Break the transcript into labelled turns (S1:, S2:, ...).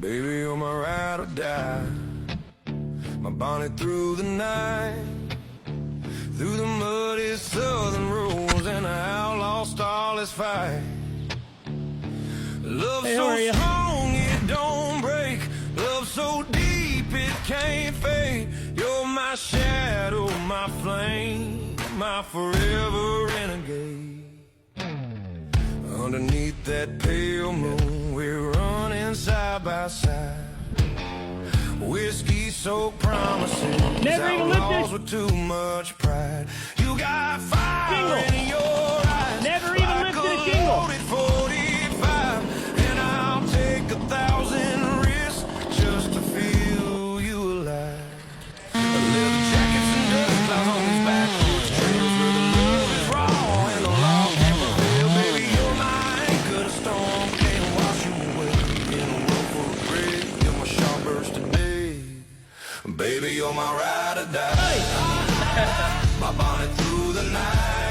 S1: Baby, you're my ride or die. My bonnet through the night, through the muddy southern roads, and the outlaw starless fight. Love so strong it don't break, love so deep it can't fade. You're my shadow, my flame, my forever renegade. Underneath that pale moon, we're running side by side. Whiskey so promising,
S2: Never even
S1: outlaws with too much pride. You got fire in your eyes.
S2: Never even
S1: like
S2: lifted a jingle.
S1: loaded 45, and I'll take 1,000 risks just to feel you alive. Leather jackets and dust clouds on these backwoods trails where the love is raw and the law can't prevail. Baby, you're my anchor, the storm can't wash you away. In a world full of grit, you're my sharp bursting day. Baby, you're my ride or die. My bonnet through the night.